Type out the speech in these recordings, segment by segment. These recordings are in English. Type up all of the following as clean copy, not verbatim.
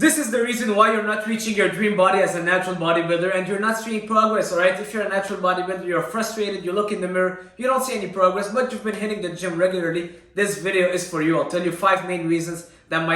This is the reason why you're not reaching your dream body as a natural bodybuilder and you're not seeing progress, alright? If you're a natural bodybuilder, you're frustrated, you look in the mirror, you don't see any progress, but you've been hitting the gym regularly, this video is for you. I'll tell you 5 main reasons that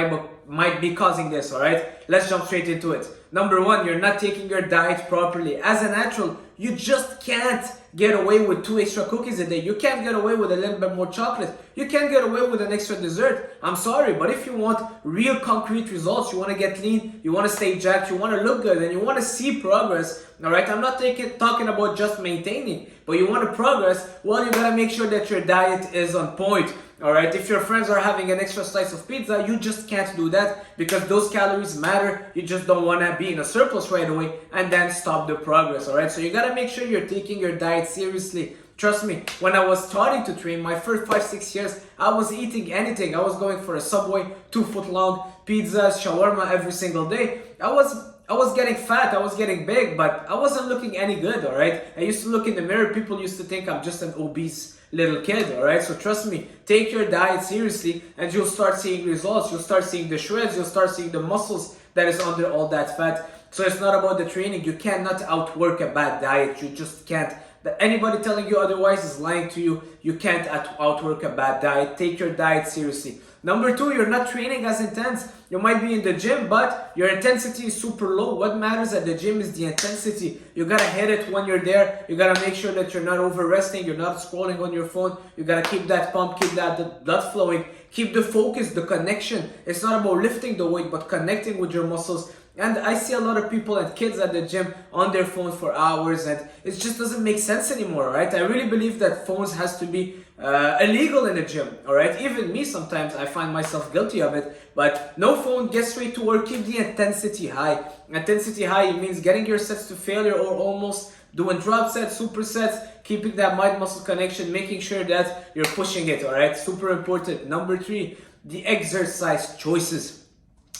might be causing this, alright? Let's jump straight into it. Number 1, you're not taking your diet properly. As a natural, you just can't get away with 2 extra cookies a day. You can't get away with a little bit more chocolate. You can't get away with an extra dessert. I'm sorry, but if you want real concrete results, you want to get lean, you want to stay jacked, you want to look good, and you want to see progress, alright? I'm not talking about just maintaining, but you want to progress, well, you got to make sure that your diet is on point. Alright, if your friends are having an extra slice of pizza, you just can't do that because those calories matter. You just don't want to be in a surplus right away and then stop the progress, alright? So you gotta make sure you're taking your diet seriously. Trust me, when I was starting to train, my first 5-6 years, I was eating anything. I was going for a Subway, 2-foot long, pizzas, shawarma every single day. I was getting fat, I was getting big, but I wasn't looking any good, alright? I used to look in the mirror, people used to think I'm just an obese little kid, alright? So trust me, take your diet seriously and you'll start seeing results. You'll start seeing the shreds, you'll start seeing the muscles that is under all that fat. So it's not about the training. You cannot outwork a bad diet. You just can't. Anybody telling you otherwise is lying to you. You can't outwork a bad diet. Take your diet seriously. Number 2, you're not training as intense. You might be in the gym, but your intensity is super low. What matters at the gym is the intensity. You gotta hit it when you're there. You gotta make sure that you're not over resting. You're not scrolling on your phone. You gotta keep that pump, keep that blood flowing. Keep the focus, the connection. It's not about lifting the weight, but connecting with your muscles. And I see a lot of people and kids at the gym on their phones for hours, and it just doesn't make sense anymore, right? I really believe that phones has to be illegal in the gym, all right? Even me, sometimes I find myself guilty of it, but no phone, get straight to work, keep the intensity high. Intensity high, it means getting your sets to failure or almost, doing drop sets, supersets, keeping that mind-muscle connection, making sure that you're pushing it, all right? Super important. Number 3, the exercise choices.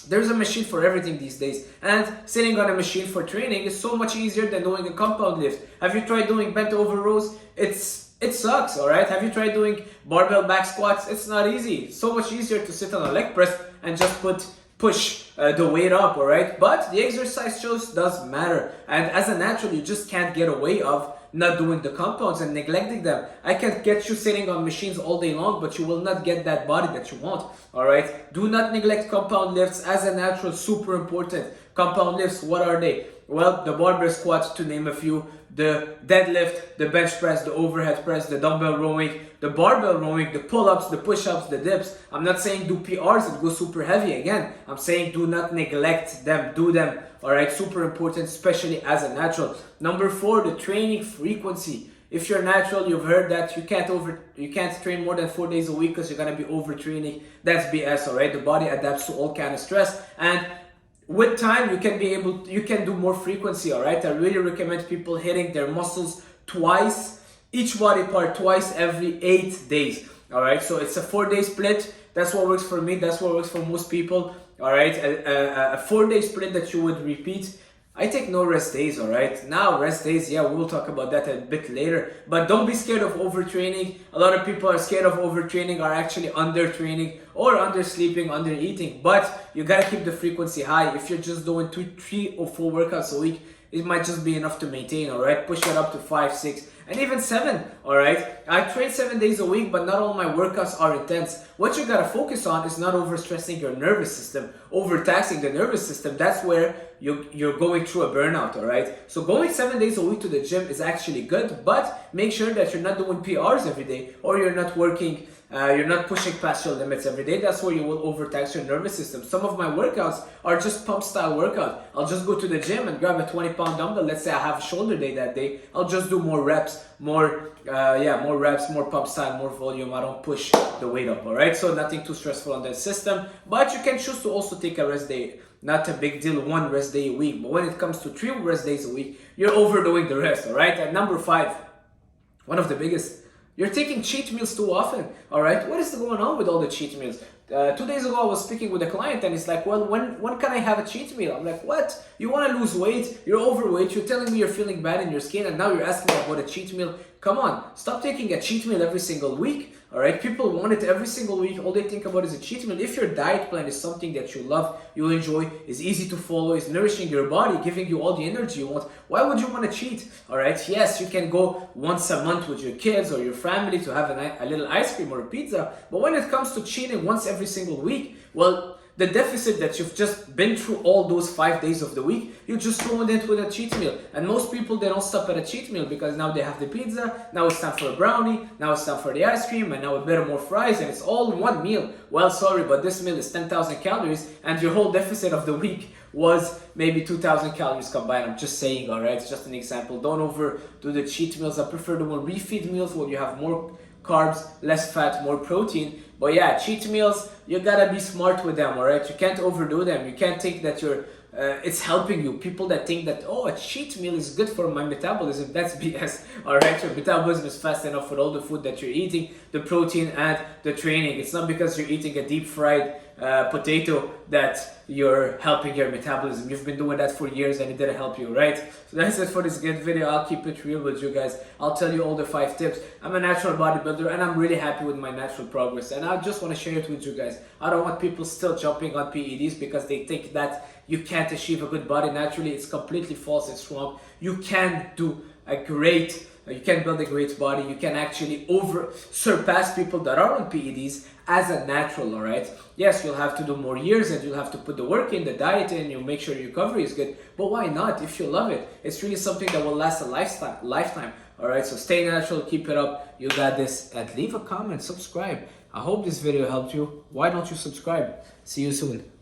There's a machine for everything these days, and sitting on a machine for training is so much easier than doing a compound lift. Have you tried doing bent over rows? It sucks, alright? Have you tried doing barbell back squats? It's not easy. It's so much easier to sit on a leg press and just push the weight up, alright? But the exercise choice does matter, and as a natural, you just can't get away of not doing the compounds and neglecting them. I can get you sitting on machines all day long, but you will not get that body that you want, alright? Do not neglect compound lifts as a natural, super important. Compound lifts, what are they? Well, the barbell squat, to name a few, the deadlift, the bench press, the overhead press, the dumbbell rowing, the barbell rowing, the pull-ups, the push-ups, the dips. I'm not saying do PRs and go super heavy again. I'm saying do not neglect them, do them. Alright, super important, especially as a natural. Number 4, the training frequency. If you're natural, you've heard that you can't train more than 4 days a week because you're gonna be overtraining. That's BS, alright? The body adapts to all kind of stress, and with time you can do more frequency, alright? I really recommend people hitting their muscles twice, each body part twice every 8 days. Alright, so it's a 4-day split. That's what works for me, that's what works for most people. Alright, a 4-day split that you would repeat. I take no rest days, alright? Now, rest days, yeah, we will talk about that a bit later. But don't be scared of overtraining. A lot of people are scared of overtraining, are actually undertraining or undersleeping, undereating. But you gotta keep the frequency high. If you're just doing 2, 3, or 4 workouts a week, it might just be enough to maintain, alright? Push it up to 5, 6, and even 7, alright? I train 7 days a week, but not all my workouts are intense. What you gotta focus on is not overstressing your nervous system, overtaxing the nervous system. That's where you're going through a burnout, alright? So going 7 days a week to the gym is actually good, but make sure that you're not doing PRs every day, or you're not working, you're not pushing past your limits every day. That's where you will overtax your nervous system. Some of my workouts are just pump style workout. I'll just go to the gym and grab a 20-pound dumbbell. Let's say I have a shoulder day that day. I'll just do more reps, more reps, more pump style, more volume. I don't push the weight up, alright? So nothing too stressful on that system. But you can choose to also take a rest day. Not a big deal, 1 rest day a week. But when it comes to 3 rest days a week, you're overdoing the rest, alright? And number 5, one of the biggest, you're taking cheat meals too often, alright? What is going on with all the cheat meals? 2 days ago, I was speaking with a client and he's like, well, when can I have a cheat meal? I'm like, what? You want to lose weight? You're overweight. You're telling me you're feeling bad in your skin and now you're asking me about a cheat meal? Come on, stop taking a cheat meal every single week. All right, people want it every single week. All they think about is a cheat meal. If your diet plan is something that you love, you enjoy, is easy to follow, is nourishing your body, giving you all the energy you want, why would you want to cheat? All right, yes, you can go once a month with your kids or your family to have a little ice cream or a pizza. But when it comes to cheating once every single week, well, the deficit that you've just been through all those 5 days of the week, you just ruined it with a cheat meal. And most people, they don't stop at a cheat meal because now they have the pizza, now it's time for a brownie, now it's time for the ice cream, and now a bit of more fries, and it's all in one meal. Well, sorry, but this meal is 10,000 calories, and your whole deficit of the week was maybe 2,000 calories combined. I'm just saying, all right? It's just an example. Don't overdo the cheat meals. I prefer the more refeed meals where you have more carbs, less fat, more protein. But yeah, cheat meals, you gotta be smart with them, all right? You can't overdo them. You can't think that it's helping you. People that think that, oh, a cheat meal is good for my metabolism, that's BS, all right? Your metabolism is fast enough with all the food that you're eating, the protein and the training. It's not because you're eating a deep fried potato that you're helping your metabolism. You've been doing that for years and it didn't help you, right? So that's it for this good video. I'll keep it real with you guys. I'll tell you all the 5 tips. I'm a natural bodybuilder and I'm really happy with my natural progress, and I just want to share it with you guys. I don't want people still jumping on PEDs because they think that you can't achieve a good body naturally. It's completely false. It's wrong. You can do you can build a great body. You can actually surpass people that are on PEDs as a natural, all right? Yes, you'll have to do more years and you'll have to put the work in, the diet in, you'll make sure your recovery is good. But why not if you love it? It's really something that will last a lifetime, all right? So stay natural, keep it up. You got this. And leave a comment, subscribe. I hope this video helped you. Why don't you subscribe? See you soon.